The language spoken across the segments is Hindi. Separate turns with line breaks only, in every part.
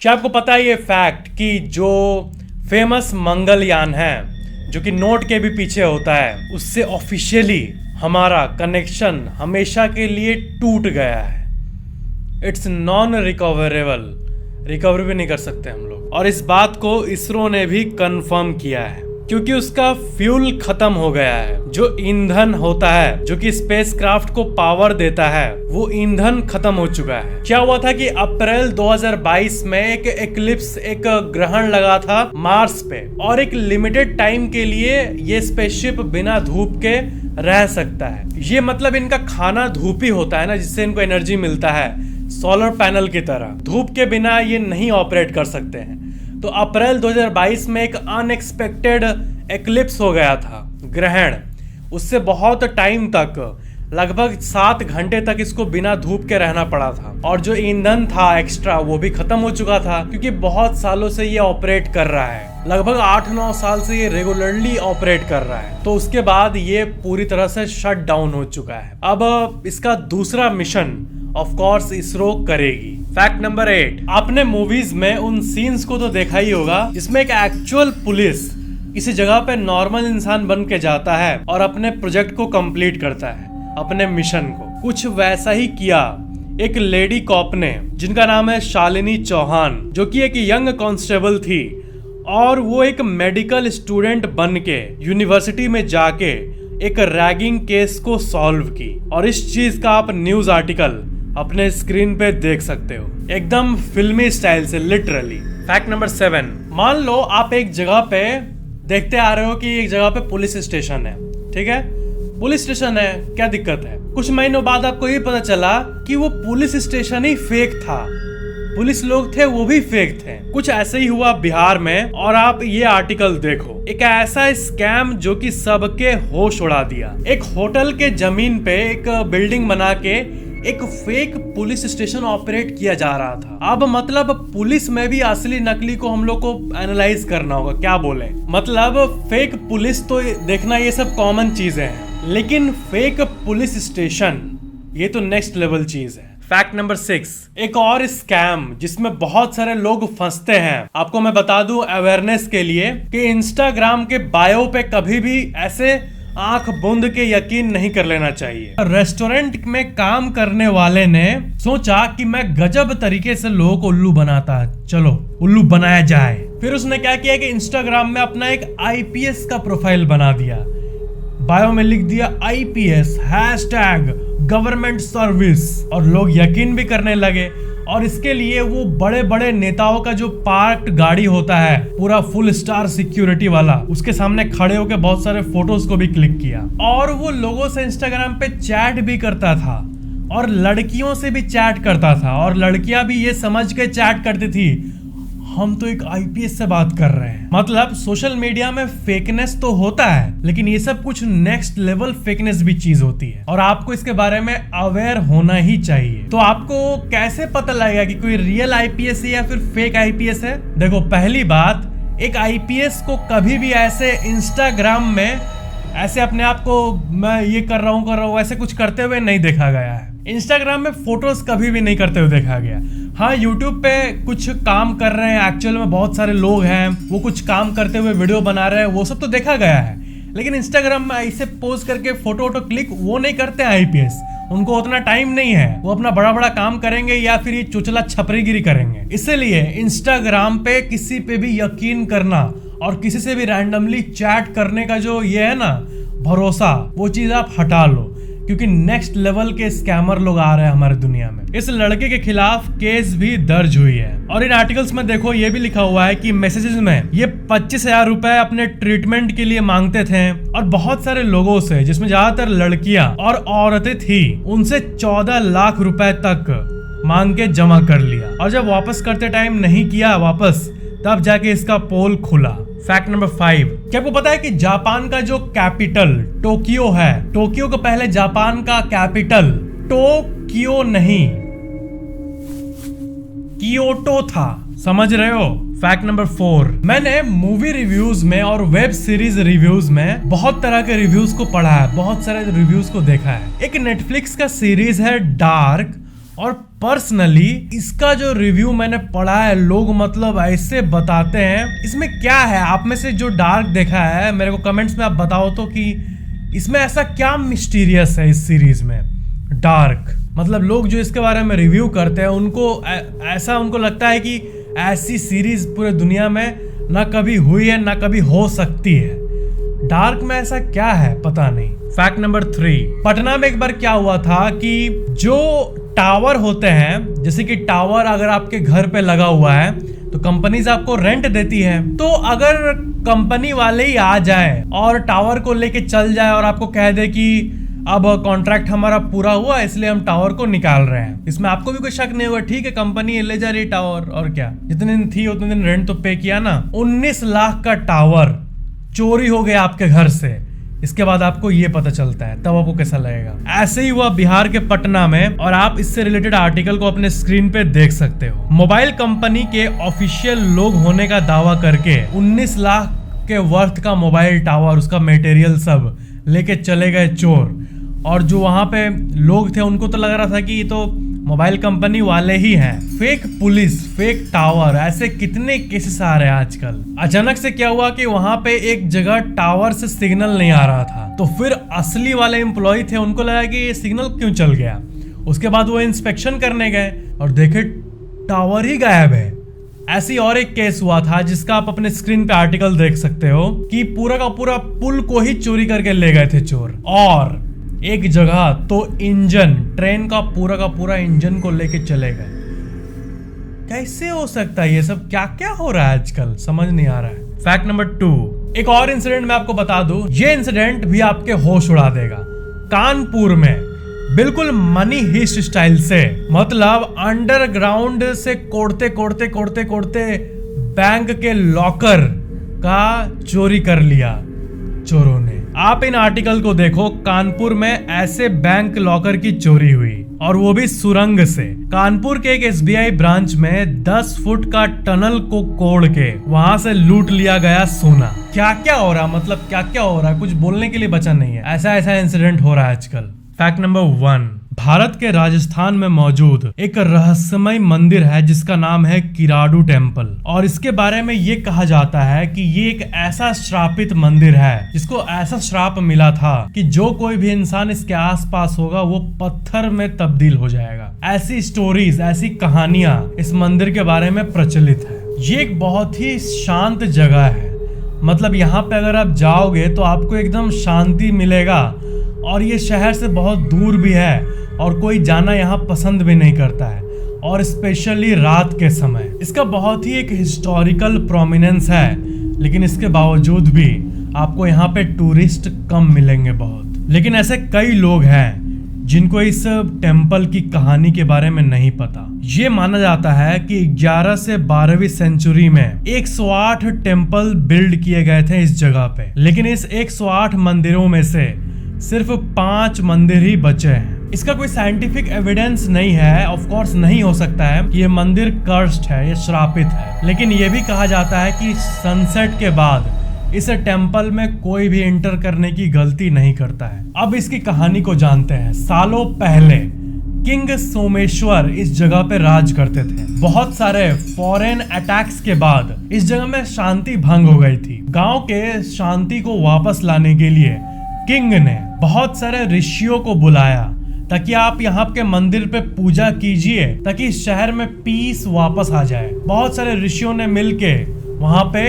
क्या आपको पता है ये फैक्ट कि जो फेमस मंगलयान है जो कि नोट के भी पीछे होता है, उससे ऑफिशियली हमारा कनेक्शन हमेशा के लिए टूट गया है। इट्स नॉन रिकवरेबल, रिकवर भी नहीं कर सकते हम लोग। और इस बात को इसरो ने भी कंफर्म किया है क्योंकि उसका फ्यूल खत्म हो गया है। जो ईंधन होता है जो कि स्पेसक्राफ्ट को पावर देता है, वो ईंधन खत्म हो चुका है। क्या हुआ था कि अप्रैल 2022 में एक एक्लिप्स, एक ग्रहण लगा था मार्स पे, और एक लिमिटेड टाइम के लिए ये स्पेसशिप बिना धूप के रह सकता है। ये मतलब इनका खाना धूप ही होता है ना, जिससे इनको एनर्जी मिलता है सोलर पैनल की तरह। धूप के बिना ये नहीं ऑपरेट कर सकते हैं। तो अप्रैल 2022 में एक अनएक्सपेक्टेड एक्लिप्स हो गया था, ग्रहण। उससे बहुत टाइम तक, लगभग 7 घंटे तक इसको बिना धूप के रहना पड़ा था। और जो ईंधन था एक्स्ट्रा, वो भी खत्म हो चुका था क्योंकि बहुत सालों से ये ऑपरेट कर रहा है। लगभग 8-9 साल से ये रेगुलरली ऑपरेट कर रहा है। तो उसके बाद ये पूरी तरह से शट डाउन हो चुका है। अब इसका दूसरा मिशन ऑफ कोर्स इसरो करेगी। फैक्ट नंबर 8, आपने मूवीज में उन सीन्स को तो देखा ही होगा जिसमें एक एक्चुअल पुलिस किसी जगह पे नॉर्मल इंसान बन के जाता है और अपने प्रोजेक्ट को कंप्लीट करता है, अपने मिशन को। कुछ वैसा ही किया एक लेडी कॉप ने, जिनका नाम है शालिनी चौहान, जो कि एक यंग कांस्टेबल थी। और वो एक मेडिकल स्टूडेंट बन के यूनिवर्सिटी में जाके एक रैगिंग केस को सॉल्व की। और इस चीज का आप न्यूज आर्टिकल अपने स्क्रीन पे देख सकते हो, एकदम फिल्मी स्टाइल से, लिटरली। फैक्ट नंबर 7, मान लो आप एक जगह पे देखते आ रहे हो कि एक जगह पे पुलिस स्टेशन है, ठीक है? पुलिस स्टेशन है, क्या दिक्कत है? कुछ महीनों बाद आपको ये पता चला कि वो पुलिस स्टेशन ही फेक था, पुलिस लोग थे वो भी फेक थे। कुछ ऐसे ही हुआ बिहार में। और आप ये आर्टिकल देखो, एक ऐसा स्कैम जो कि सबके होश उड़ा दिया। एक होटल के जमीन पे एक बिल्डिंग बना के एक फेक पुलिस स्टेशन ऑपरेट किया जा रहा था। अब मतलब पुलिस में भी असली नकली को हम लोग को एनालाइज करना होगा, क्या बोले। मतलब फेक पुलिस तो देखना ये सब कॉमन चीजें हैं, लेकिन फेक पुलिस स्टेशन ये तो नेक्स्ट लेवल चीज है। फैक्ट नंबर 6, एक और स्कैम जिसमें बहुत सारे लोग फंसते हैं। आपको मैं बता दूं अवेयरनेस के लिए कि इंस्टाग्राम के बायो पे कभी भी ऐसे आंख बूंद के यकीन नहीं कर लेना चाहिए। रेस्टोरेंट में काम करने वाले ने सोचा कि मैं गजब तरीके से लोगों को उल्लू बनाता है, चलो उल्लू बनाया जाए। फिर उसने क्या किया कि इंस्टाग्राम में अपना एक आईपीएस का प्रोफाइल बना दिया। बायो में लिख दिया आईपीएस #गवर्नमेंट सर्विस, और लोग यकीन भी करने लगे। और इसके लिए वो बड़े बड़े नेताओं का जो पार्क्ड गाड़ी होता है, पूरा फुल स्टार सिक्योरिटी वाला, उसके सामने खड़े होकर बहुत सारे फोटोज को भी क्लिक किया। और वो लोगों से इंस्टाग्राम पे चैट भी करता था और लड़कियों से भी चैट करता था। और लड़कियां भी ये समझ के चैट करती थी हम तो एक आईपीएस से बात कर रहे हैं। मतलब सोशल मीडिया में फेकनेस तो होता है, लेकिन ये सब कुछ नेक्स्ट लेवल फेकनेस भी चीज होती है और आपको इसके बारे में अवेयर होना ही चाहिए। तो आपको कैसे पता लगेगा कि कोई रियल आईपीएस है या फिर फेक आईपीएस है? देखो, पहली बात, एक आईपीएस को कभी भी ऐसे इंस्टाग्राम में ऐसे अपने आप को मैं ये कर रहा हूँ ऐसे कुछ करते हुए नहीं देखा गया है। इंस्टाग्राम में फोटोज कभी भी नहीं करते हुए देखा गया। हाँ, यूट्यूब पे कुछ काम कर रहे हैं, एक्चुअल में बहुत सारे लोग हैं वो कुछ काम करते हुए वीडियो बना रहे हैं, वो सब तो देखा गया है। लेकिन इंस्टाग्राम में ऐसे पोस्ट करके फोटो क्लिक वो नहीं करते आईपीएस, उनको उतना टाइम नहीं है। वो अपना बड़ा बड़ा काम करेंगे या फिर ये चुचला छपरीगिरी करेंगे। इसलिए इंस्टाग्राम पे किसी पे भी यकीन करना और किसी से भी रैंडमली चैट करने का जो ये है ना भरोसा, वो चीज आप हटा लो, क्योंकि नेक्स्ट लेवल के स्कैमर लोग आ रहे हैं हमारे दुनिया में। इस लड़के के खिलाफ केस भी दर्ज हुई है। और इन आर्टिकल्स में देखो ये भी लिखा हुआ है कि मैसेजेस में ये 25,000 रुपए अपने ट्रीटमेंट के लिए मांगते थे और बहुत सारे लोगों से, जिसमें ज्यादातर लड़कियां और औरतें थी, उनसे 14 लाख रुपए तक मांग के जमा कर लिया। और जब वापस करते टाइम नहीं किया वापस, तब जाके इसका पोल खुला। फैक्ट नंबर 5, क्या आपको पता है कि जापान का जो कैपिटल टोक्यो है, टोक्यो को पहले जापान का कैपिटल टोक्यो नहीं कियोटो था, समझ रहे हो? फैक्ट नंबर 4, मैंने मूवी रिव्यूज में और वेब सीरीज रिव्यूज में बहुत तरह के रिव्यूज को पढ़ा है, बहुत सारे रिव्यूज को देखा है। एक नेटफ्लिक्स का सीरीज है डार्क, और पर्सनली इसका जो रिव्यू मैंने पढ़ा है, लोग मतलब ऐसे बताते हैं, इसमें क्या है? आप में से जो डार्क देखा है मेरे को कमेंट्स में आप बताओ तो कि इसमें ऐसा क्या मिस्टीरियस है इस सीरीज में। डार्क मतलब लोग जो इसके बारे में रिव्यू करते हैं उनको ऐसा उनको लगता है कि ऐसी सीरीज पूरे दुनिया में ना कभी हुई है ना कभी हो सकती है। डार्क में ऐसा क्या है पता नहीं। फैक्ट नंबर 3, पटना में एक बार क्या हुआ था कि जो टावर होते हैं, जैसे कि टावर अगर आपके घर पे लगा हुआ है तो कंपनीज आपको रेंट देती है, तो अगर कंपनी वाले ही आ जाए और टावर को लेके चल जाए और आपको कह दे कि अब कॉन्ट्रैक्ट हमारा पूरा हुआ इसलिए हम टावर को निकाल रहे हैं, इसमें आपको भी कोई शक नहीं होगा, ठीक है कंपनी ले जा रही टावर, और क्या, जितने दिन थी उतने दिन रेंट तो पे किया ना। 19 लाख का टावर चोरी हो गया आपके घर से, इसके बाद आपको ये पता चलता है, तब आपको कैसा लगेगा। ऐसे ही हुआ बिहार के पटना में, और आप इससे रिलेटेड आर्टिकल को अपने स्क्रीन पे देख सकते हो। मोबाइल कंपनी के ऑफिशियल लोग होने का दावा करके 19 लाख के वर्थ का मोबाइल टावर, उसका मटेरियल सब लेके चले गए चोर। और जो वहां पे लोग थे उनको तो लग रहा था कि ये तो मोबाइल कंपनी वाले ही हैं। फेक पुलिस, फेक टावर, ऐसे कितने केसेस आ रहे हैं आजकल। अचानक से क्या हुआ कि वहां पे एक जगह टावर से सिग्नल नहीं आ रहा था, तो फिर असली वाले एम्प्लॉय थे, उनको लगा कि ये सिग्नल क्यों चल गया। उसके बाद वो इंस्पेक्शन करने गए और देखे टावर ही गायब है। ऐसी और एक केस हुआ था जिसका आप अपने स्क्रीन पे आर्टिकल देख सकते हो कि पूरा का पूरा पुल को ही चोरी करके ले गए थे चोर। और एक जगह तो इंजन, ट्रेन का पूरा इंजन को लेके चले गए। कैसे हो सकता है ये सब? क्या क्या हो रहा है आजकल, समझ नहीं आ रहा है। फैक्ट नंबर 2, एक और इंसिडेंट मैं आपको बता दूं, ये इंसिडेंट भी आपके होश उड़ा देगा। कानपुर में बिल्कुल मनी हिस्ट स्टाइल से, मतलब अंडरग्राउंड से कोड़ते बैंक के लॉकर का चोरी कर लिया चोरों ने। आप इन आर्टिकल को देखो, कानपुर में ऐसे बैंक लॉकर की चोरी हुई, और वो भी सुरंग से। कानपुर के एक SBI ब्रांच में 10 फुट का टनल को कोड़ के वहां से लूट लिया गया सोना। क्या क्या हो रहा, मतलब क्या क्या हो रहा है, कुछ बोलने के लिए बचा नहीं है। ऐसा इंसिडेंट हो रहा है आजकल। फैक्ट नंबर 1, भारत के राजस्थान में मौजूद एक रहस्यमय मंदिर है जिसका नाम है किराडू टेम्पल। और इसके बारे में ये कहा जाता है कि ये एक ऐसा श्रापित मंदिर है जिसको ऐसा श्राप मिला था कि जो कोई भी इंसान इसके आसपास होगा वो पत्थर में तब्दील हो जाएगा। ऐसी स्टोरीज, ऐसी कहानियां इस मंदिर के बारे में प्रचलित है। ये एक बहुत ही शांत जगह है, मतलब यहाँ पे अगर आप जाओगे तो आपको एकदम शांति मिलेगा, और ये शहर से बहुत दूर भी है और कोई जाना यहाँ पसंद भी नहीं करता है, और स्पेशली रात के समय। इसका बहुत ही एक हिस्टोरिकल प्रोमिनेंस है, लेकिन इसके बावजूद भी आपको यहाँ पे टूरिस्ट कम मिलेंगे बहुत। लेकिन ऐसे कई लोग हैं जिनको इस टेम्पल की कहानी के बारे में नहीं पता। ये माना जाता है कि 11 से 12वीं सेंचुरी में 108 टेम्पल बिल्ड किए गए थे इस जगह पे, लेकिन इस 108 मंदिरों में से सिर्फ 5 मंदिर ही बचे हैं। इसका कोई साइंटिफिक एविडेंस नहीं है, ऑफ कोर्स नहीं हो सकता है कि ये मंदिर कर्स्ड है, ये श्रापित है, लेकिन ये भी कहा जाता है कि सनसेट के बाद इस टेम्पल में कोई भी एंटर करने की गलती नहीं करता है। अब इसकी कहानी को जानते हैं। सालों पहले किंग सोमेश्वर इस जगह पे राज करते थे। बहुत सारे फॉरेन अटैक्स के बाद इस जगह में शांति भंग हो गई थी। गांव के शांति को वापस लाने के लिए किंग ने बहुत सारे ऋषियों को बुलाया ताकि आप यहाँ के मंदिर पे पूजा कीजिए, ताकि इस शहर में पीस वापस आ जाए। बहुत सारे ऋषियों ने मिलके वहाँ पे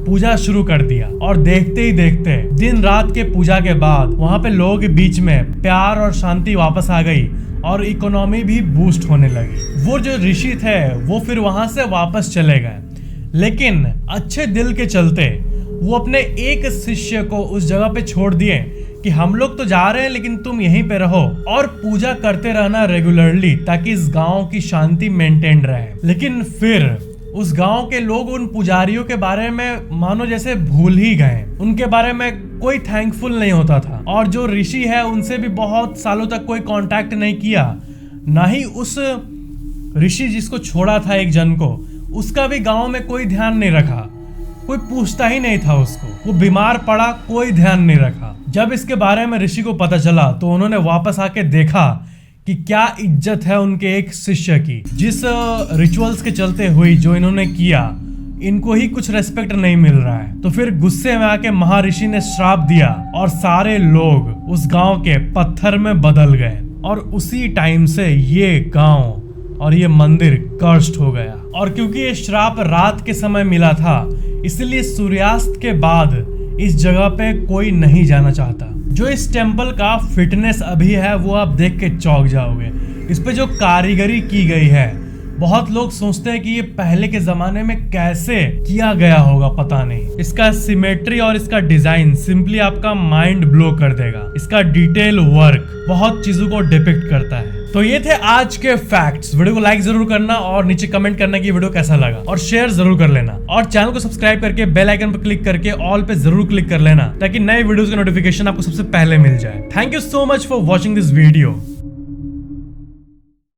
पूजा शुरू कर दिया, और देखते ही देखते दिन रात के पूजा के बाद वहाँ पे लोगों के बीच में प्यार और शांति वापस आ गई, और इकोनॉमी भी बूस्ट होने लगी। वो जो ऋषि थे वो फिर वहाँ से वापस चले गए, लेकिन अच्छे दिल के चलते वो अपने एक शिष्य को उस जगह पे छोड़ दिए कि हम लोग तो जा रहे हैं लेकिन तुम यहीं पे रहो और पूजा करते रहना रेगुलरली, ताकि इस गांव की शांति मेंटेन रहे। लेकिन फिर उस गांव के लोग उन पुजारियों के बारे में मानो जैसे भूल ही गए, उनके बारे में कोई थैंकफुल नहीं होता था, और जो ऋषि है उनसे भी बहुत सालों तक कोई कांटेक्ट नहीं किया, ना ही उस ऋषि जिसको छोड़ा था एक जन को, उसका भी गांव में कोई ध्यान नहीं रखा, कोई पूछता ही नहीं था उसको। वो बीमार पड़ा, कोई ध्यान नहीं रखा। जब इसके बारे में ऋषि को पता चला तो उन्होंने वापस आके देखा कि क्या इज्जत है उनके एक शिष्य की। जिस रिचुअल्स के चलते हुई जो इन्होंने किया, इनको ही कुछ रेस्पेक्ट नहीं मिल रहा है। तो फिर गुस्से में आके महर्षि ने श्राप दिया और सारे लोग उस गांव के पत्थर में बदल गए और उसी टाइम से ये गांव और ये मंदिर कर्स्ड हो गया। और क्योंकि ये श्राप रात के समय मिला था, इसलिए सूर्यास्त के बाद इस जगह पे कोई नहीं जाना चाहता। जो इस टेम्पल का फिटनेस अभी है वो आप देख के चौंक जाओगे। इस पे जो कारीगरी की गई है, बहुत लोग सोचते हैं कि ये पहले के जमाने में कैसे किया गया होगा, पता नहीं। इसका सिमेट्री और इसका डिजाइन सिंपली आपका माइंड ब्लो कर देगा। इसका डिटेल वर्क बहुत चीजों को डिपिक्ट करता है। तो ये थे आज के फैक्ट्स। वीडियो को लाइक जरूर करना और नीचे कमेंट करना कि वीडियो कैसा लगा, और शेयर जरूर कर लेना, और चैनल को सब्सक्राइब करके बेल आइकन पर क्लिक करके ऑल पे जरूर क्लिक कर लेना, ताकि नए वीडियोस का नोटिफिकेशन आपको सबसे पहले मिल जाए। Thank you so much for watching this video.